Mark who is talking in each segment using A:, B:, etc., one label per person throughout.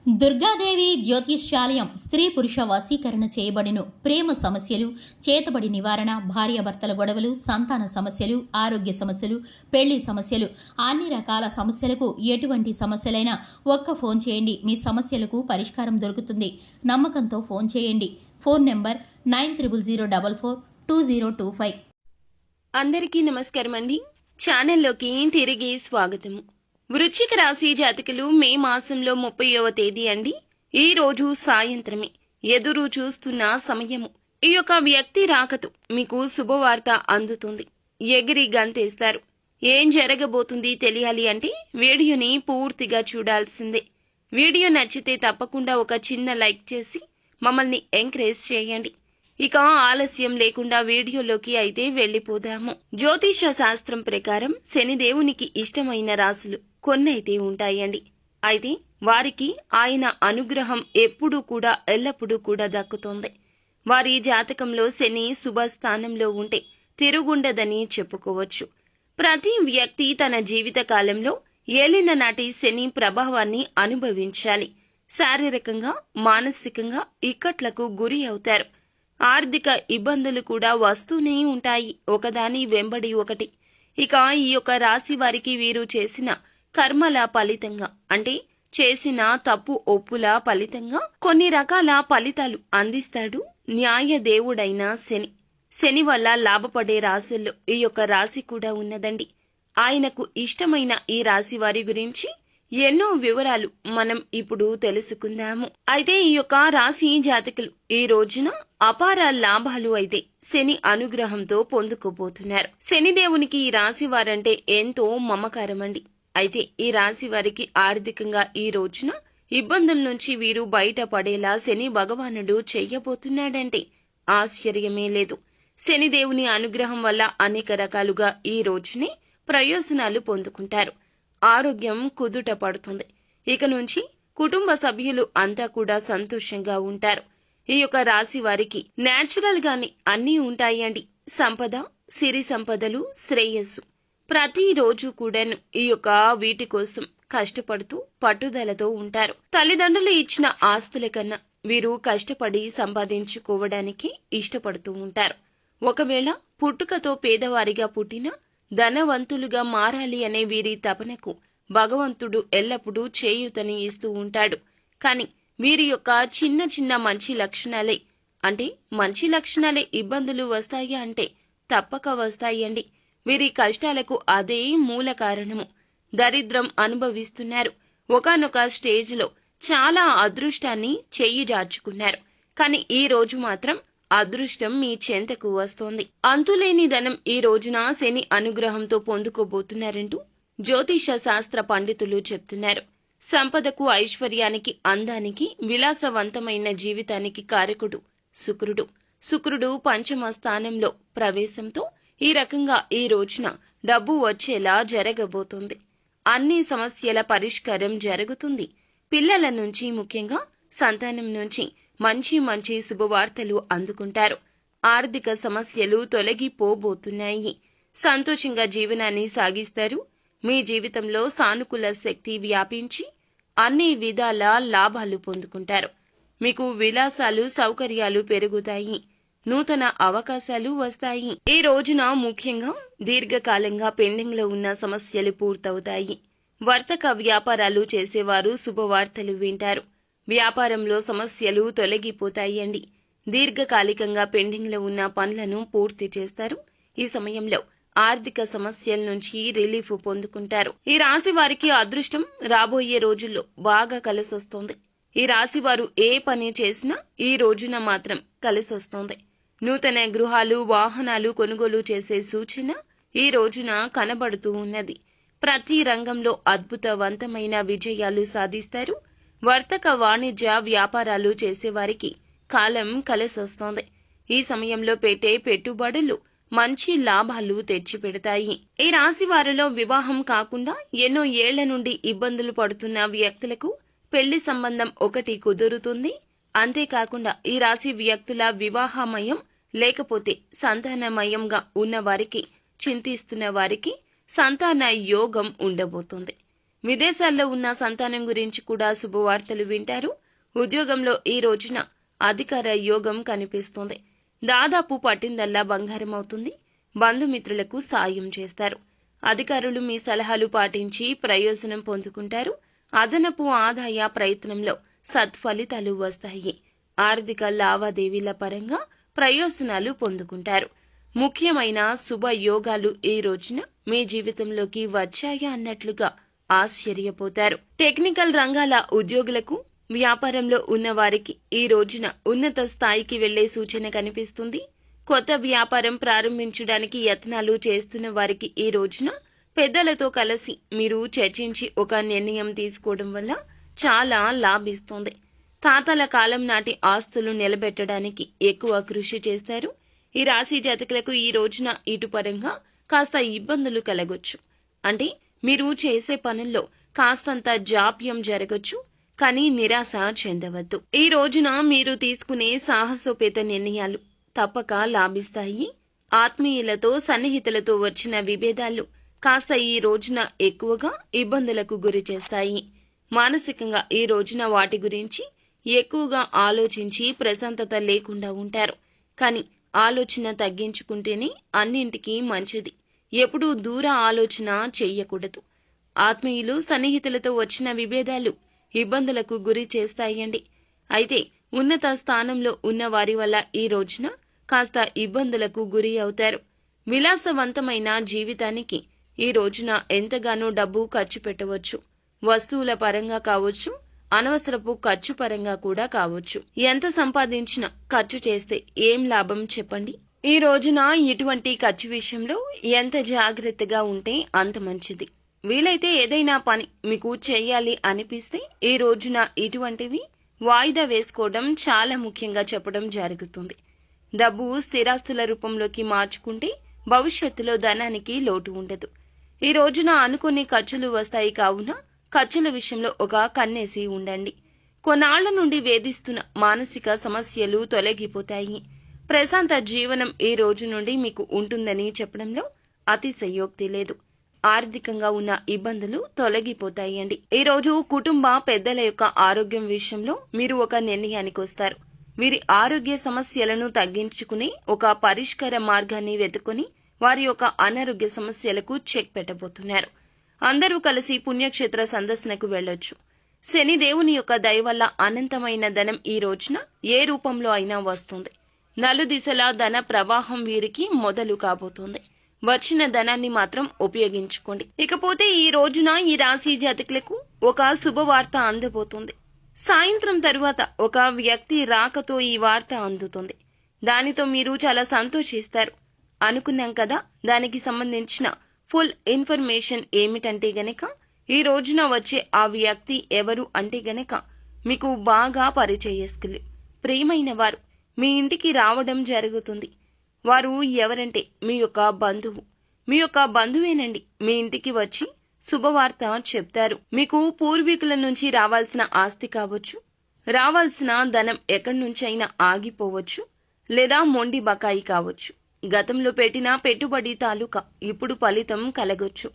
A: దుర్గాదేవి జ్యోతిష్యాలయం స్త్రీ పురుష వశీకరణ చేయబడిను. ప్రేమ సమస్యలు, చేతబడి నివారణ, భార్యాభర్తల గొడవలు, సంతాన సమస్యలు, ఆరోగ్య సమస్యలు, పెళ్లి సమస్యలు, అన్ని రకాల సమస్యలకు ఎటువంటి సమస్యలైనా ఒక్క ఫోన్ చేయండి. మీ సమస్యలకు పరిష్కారం దొరుకుతుంది. నమ్మకంతో ఫోన్ చేయండి. Phone number 9004442025.
B: అందరికీ నమస్కారం అండి. ఛానల్లోకి తిరిగి స్వాగతము. వృశ్చిక రాశి జాతకులు మే మాసంలో 30వ తేదీ అండి. ఈ రోజు సాయంత్రమే ఎదురు చూస్తున్న సమయము. ఈ యొక్క వ్యక్తి రాకతో మీకు శుభవార్త అందుతుంది. ఎగిరి గంతేస్తారు. ఏం జరగబోతుంది తెలియాలి అంటే వీడియోని పూర్తిగా చూడాల్సిందే. వీడియో నచ్చితే తప్పకుండా ఒక చిన్న లైక్ చేసి మమ్మల్ని ఎంకరేజ్ చేయండి. ఇక ఆలస్యం లేకుండా వీడియోలోకి అయితే వెళ్లిపోదాము. జ్యోతిష శాస్త్రం ప్రకారం శనిదేవునికి ఇష్టమైన రాశులు కొన్నైతే ఉంటాయండి. అయితే వారికి ఆయన అనుగ్రహం ఎల్లప్పుడూ కూడా దక్కుతుంది. వారి జాతకంలో శని శుభస్థానంలో ఉంటే తిరుగుండదని చెప్పుకోవచ్చు. ప్రతి వ్యక్తి తన జీవిత కాలంలో ఏలిన నాటి శని ప్రభావాన్ని అనుభవించాలి. శారీరకంగా, మానసికంగా ఇక్కట్లకు గురి అవుతారు. ఆర్థిక ఇబ్బందులు కూడా వస్తూనే ఉంటాయి, ఒకదాని వెంబడి ఒకటి. ఇక ఈ యొక్క రాశి వారికి వీరు చేసిన కర్మల ఫలితంగా, అంటే చేసిన తప్పు ఒప్పుల ఫలితంగా కొన్ని రకాల ఫలితాలు అందిస్తాడు న్యాయ దేవుడైన శని. శని వల్ల లాభపడే రాశుల్లో ఈ యొక్క రాశి కూడా ఉన్నదండి. ఆయనకు ఇష్టమైన ఈ రాశి వారి గురించి ఎన్నో వివరాలు మనం ఇప్పుడు తెలుసుకుందాము. అయితే ఈ యొక్క రాశి జాతకులు ఈ రోజున అపార లాభాలు అయితే శని అనుగ్రహంతో పొందుకోబోతున్నారు. శనిదేవునికి ఈ రాశి వారంటే ఎంతో మమకారం అండి. అయితే ఈ రాశి వారికి ఆర్థికంగా ఈ రోజున ఇబ్బందుల నుంచి వీరు బయటపడేలా శని భగవానుడు చెయ్యబోతున్నాడంటే ఆశ్చర్యమే లేదు. శనిదేవుని అనుగ్రహం వల్ల అనేక రకాలుగా ఈ రోజునే ప్రయోజనాలు పొందుకుంటారు. ఆరోగ్యం కుదుట పడుతుంది. ఇక నుంచి కుటుంబ సభ్యులు అంతా కూడా సంతోషంగా ఉంటారు. ఈ యొక్క రాశి వారికి నేచురల్ గానే అన్నీ ఉంటాయండి. సంపద, సిరి సంపదలు, శ్రేయస్సు. ప్రతిరోజు కూడాను ఈ యొక్క వీటి కోసం కష్టపడుతూ పట్టుదలతో ఉంటారు. తల్లిదండ్రులు ఇచ్చిన ఆస్తుల కన్నా వీరు కష్టపడి సంపాదించుకోవడానికి ఇష్టపడుతూ ఉంటారు. ఒకవేళ పుట్టుకతో పేదవారిగా పుట్టినా ధనవంతులుగా మారాలి అనే వీరి తపనకు భగవంతుడు ఎల్లప్పుడూ చేయూతని ఇస్తూ ఉంటాడు. కాని వీరి యొక్క చిన్న చిన్న మంచి లక్షణాలే ఇబ్బందులు వస్తాయి అంటే తప్పక వస్తాయండి. వీరి కష్టాలకు అదే మూల కారణము. దరిద్రం అనుభవిస్తున్నారు. ఒకానొక స్టేజ్లో చాలా అదృష్టాన్ని చెయ్యిజార్చుకున్నారు. కాని ఈ రోజు మాత్రం అదృష్టం మీ చెంతకు వస్తోంది. అంతులేని ధనం ఈ రోజున శని అనుగ్రహంతో పొందుకోబోతున్నారంటూ జ్యోతిష శాస్త్ర పండితులు చెప్తున్నారు. సంపదకు, ఐశ్వర్యానికి, అందానికి, విలాసవంతమైన జీవితానికి కారకుడు శుక్రుడు. శుక్రుడు పంచమ స్థానంలో ప్రవేశంతో ఈ రకంగా ఈ రోజున డబ్బు వచ్చేలా జరగబోతోంది. అన్ని సమస్యల పరిష్కారం జరుగుతుంది. పిల్లల నుంచి, ముఖ్యంగా సంతానం నుంచి మంచి శుభవార్తలు అందుకుంటారు. ఆర్థిక సమస్యలు తొలగిపోబోతున్నాయి. సంతోషంగా జీవనాన్ని సాగిస్తారు. మీ జీవితంలో సానుకూల శక్తి వ్యాపించి అన్ని విధాల లాభాలు పొందుకుంటారు. మీకు విలాసాలు, సౌకర్యాలు పెరుగుతాయి. నూతన అవకాశాలు వస్తాయి. ఈ రోజున ముఖ్యంగా దీర్ఘకాలంగా పెండింగ్ లో ఉన్న సమస్యలు పూర్తవుతాయి. వర్తక వ్యాపారాలు చేసేవారు శుభవార్తలు వింటారు. వ్యాపారంలో సమస్యలు తొలగిపోతాయండి. దీర్ఘకాలికంగా పెండింగ్ లో ఉన్న పనులను పూర్తి చేస్తారు. ఈ సమయంలో ఆర్థిక సమస్యల నుంచి రిలీఫ్ పొందుకుంటారు. ఈ రాశి వారికి అదృష్టం రాబోయే రోజుల్లో బాగా కలిసొస్తుంది. ఈ రాశి వారు ఏ పని చేసినా ఈ రోజున మాత్రం కలిసొస్తుంది. నూతన గృహాలు, వాహనాలు కొనుగోలు చేసే సూచన ఈ రోజున కనబడుతూ ఉన్నది. ప్రతి రంగంలో అద్భుతవంతమైన విజయాలు సాధిస్తారు. వర్తక, వాణిజ్య వ్యాపారాలు చేసేవారికి కాలం కలిసొస్తోంది. ఈ సమయంలో పెట్టే పెట్టుబడులు మంచి లాభాలు తెచ్చిపెడతాయి. ఈ రాశి వారిలో వివాహం కాకుండా ఎన్నో ఏళ్ల నుండి ఇబ్బందులు పడుతున్న వ్యక్తులకు పెళ్లి సంబంధం ఒకటి కుదురుతుంది. అంతేకాకుండా ఈ రాశి వ్యక్తుల వివాహమయం లేకపోతే సంతానమయంగా ఉన్న వారికి, చింతిస్తున్న వారికి సంతాన యోగం ఉండబోతోంది. విదేశాల్లో ఉన్న సంతానం గురించి కూడా శుభవార్తలు వింటారు. ఉద్యోగంలో ఈ రోజున అధికార యోగం కనిపిస్తుంది. దాదాపు పట్టిందల్లా బంగారం అవుతుంది. బంధుమిత్రులకు సాయం చేస్తారు. అధికారులు మీ సలహాలు పాటించి ప్రయోజనం పొందుకుంటారు. అదనపు ఆదాయ ప్రయత్నంలో సత్ఫలితాలు వస్తాయి. ఆర్థిక లావాదేవీల పరంగా ప్రయోజనాలు పొందుకుంటారు. ముఖ్యమైన శుభయోగాలు ఈ రోజున మీ జీవితంలోకి వచ్చాయా అన్నట్లుగా ఆశ్చర్యపోతారు. టెక్నికల్ రంగాల ఉద్యోగులకు, వ్యాపారంలో ఉన్నవారికి ఈ రోజున ఉన్నత స్థాయికి వెళ్లే సూచన కనిపిస్తుంది. కొత్త వ్యాపారం ప్రారంభించడానికి యత్నాలు చేస్తున్న వారికి ఈ రోజున పెద్దలతో కలిసి మీరు చర్చించి ఒక నిర్ణయం తీసుకోవడం వల్ల చాలా లాభిస్తుంది. తాతల కాలం నాటి ఆస్తులు నిలబెట్టడానికి ఎక్కువ కృషి చేస్తారు. ఈ రాశి జాతకులకు ఈ రోజున ఇటుపరంగా కాస్త ఇబ్బందులు కలగొచ్చు. అంటే మీరు చేసే పనుల్లో కాస్తంత జాప్యం జరగొచ్చు. కానీ నిరాశ చెందవద్దు. ఈ రోజున మీరు తీసుకునే సాహసోపేత నిర్ణయాలు తప్పక లాభిస్తాయి. ఆత్మీయులతో, సన్నిహితులతో వచ్చిన విభేదాలు కాస్త ఈ రోజున ఎక్కువగా ఇబ్బందులకు గురి చేస్తాయి. మానసికంగా ఈ రోజున వాటి గురించి ఎక్కువగా ఆలోచించి ప్రశాంతత లేకుండా ఉంటారు. కానీ ఆలోచన తగ్గించుకుంటేనే అన్నింటికీ మంచిది. ఎప్పుడూ దూర ఆలోచన చెయ్యకూడదు. ఆత్మీయులు, సన్నిహితులతో వచ్చిన విభేదాలు ఇబ్బందులకు గురి చేస్తాయండి. అయితే ఉన్నత స్థానంలో ఉన్న వారి వల్ల ఈ రోజున కాస్త ఇబ్బందులకు గురి అవుతారు. విలాసవంతమైన జీవితానికి ఈ రోజున ఎంతగానో డబ్బు ఖర్చు పెట్టవచ్చు. వస్తువుల పరంగా కావచ్చు, అనవసరపు ఖర్చు పరంగా కూడా కావచ్చు. ఎంత సంపాదించినా ఖర్చు చేస్తే ఏం లాభం చెప్పండి? ఈ రోజున ఇటువంటి ఖర్చు విషయంలో ఎంత జాగ్రత్తగా ఉంటే అంత మంచిది. వీలైతే ఏదైనా పని మీకు చెయ్యాలి అనిపిస్తే ఈ రోజున ఇటువంటివి వాయిదా వేసుకోవడం చాలా ముఖ్యంగా చెప్పడం జరుగుతుంది. డబ్బు స్థిరాస్తుల రూపంలోకి మార్చుకుంటే భవిష్యత్తులో ధనానికి లోటు ఉండదు. ఈ రోజున అనుకునే ఖర్చులు వస్తాయి. కావున ఖర్చుల విషయంలో ఒక కన్నేసి ఉండండి. కొన్నాళ్ల నుండి వేధిస్తున్న మానసిక సమస్యలు తొలగిపోతాయి. ప్రశాంత జీవనం ఈ రోజు నుండి మీకు ఉంటుందని చెప్పడంలో అతిశయోక్తి లేదు. ఆర్థికంగా ఉన్న ఇబ్బందులు తొలగిపోతాయండి. ఈ రోజు కుటుంబ పెద్దల యొక్క ఆరోగ్యం విషయంలో మీరు ఒక నిర్ణయానికి వస్తారు. వీరి ఆరోగ్య సమస్యలను తగ్గించుకుని ఒక పరిష్కార మార్గాన్ని వెతుకుని వారి యొక్క అనారోగ్య సమస్యలకు చెక్ పెట్టబోతున్నారు. అందరూ కలిసి పుణ్యక్షేత్ర సందర్శనకు వెళ్లొచ్చు. శని దేవుని యొక్క దయ వల్ల అనంతమైన ధనం ఈ రోజున ఏ రూపంలో అయినా వస్తుంది. నలుదిశలా ధన ప్రవాహం వీరికి మొదలు కాబోతోంది. వచ్చిన ధనాన్ని మాత్రం ఉపయోగించుకోండి. ఇకపోతే ఈ రోజున ఈ రాశి జాతకులకు ఒక శుభవార్త అందబోతుంది. సాయంత్రం తరువాత ఒక వ్యక్తి రాకతో ఈ వార్త అందుతుంది. దానితో మీరు చాలా సంతోషిస్తారు. అనుకున్నాం కదా, దానికి సంబంధించిన ఫుల్ ఇన్ఫర్మేషన్ ఏమిటంటే గనక ఈ రోజున వచ్చే ఆ వ్యక్తి ఎవరు అంటే గనక మీకు బాగా పరిచయస్తులు, ప్రియమైన వారు మీ ఇంటికి రావడం జరుగుతుంది. వారు ఎవరంటే మీ యొక్క బంధువు. మీ యొక్క బంధువేనండి మీ ఇంటికి వచ్చి శుభవార్త చెప్తారు. మీకు పూర్వీకుల నుంచి రావాల్సిన ఆస్తి కావచ్చు, రావాల్సిన ధనం ఎక్కడి నుంచైనా ఆగిపోవచ్చు, లేదా మొండి బకాయి కావచ్చు. గతంలో పెట్టిన పెట్టుబడి తాలూకా ఇప్పుడు ఫలితం కలగొచ్చు.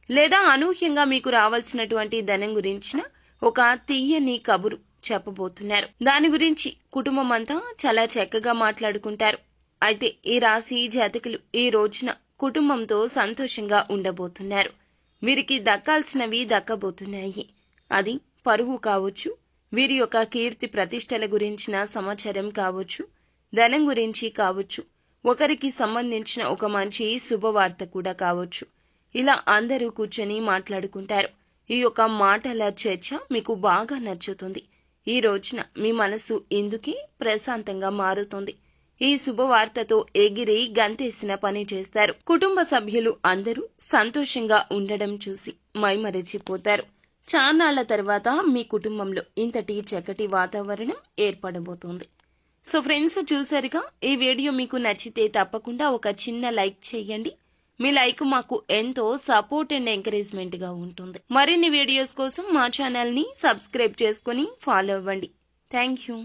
B: లేదా అనూహ్యంగా మీకు రావాల్సినటువంటి ధనం గురించిన ఒక తీయని కబురు చెప్పబోతున్నారు. దాని గురించి కుటుంబం అంతా చాలా చక్కగా మాట్లాడుకుంటారు. అయితే ఈ రాశి జాతకులు ఈ రోజున కుటుంబంతో సంతోషంగా ఉండబోతున్నారు. వీరికి దక్కాల్సినవి దక్కబోతున్నాయి. అది పరువు కావచ్చు, వీరి యొక్క కీర్తి ప్రతిష్టల గురించిన సమాచారం కావచ్చు, ధనం గురించి కావచ్చు, ఒకరికి సంబంధించిన ఒక మంచి శుభవార్త కూడా కావచ్చు. ఇలా అందరూ కూర్చొని మాట్లాడుకుంటారు. ఈ యొక్క మాటల చర్చ మీకు బాగా నచ్చుతుంది. ఈ రోజున మీ మనసు ఇందుకే ప్రశాంతంగా మారుతుంది. ఈ శుభవార్తతో ఎగిరి గంతేసిన పని చేస్తారు. కుటుంబ సభ్యులు అందరూ సంతోషంగా ఉండడం చూసి మైమరచిపోతారు. చాన్నాళ్ల తర్వాత మీ కుటుంబంలో ఇంతటి చక్కటి వాతావరణం ఏర్పడబోతోంది. సో ఫ్రెండ్స్, చూసారుగా, ఈ వీడియో మీకు నచ్చితే తప్పకుండా ఒక చిన్న లైక్ చేయండి. మీ లైక్ మాకు ఎంతో సపోర్ట్ అండ్ ఎంకరేజ్మెంట్ గా ఉంటుంది. మరిన్ని వీడియోస్ కోసం మా ఛానల్ ని సబ్స్క్రైబ్ చేసుకుని ఫాలో అవ్వండి. Thank you.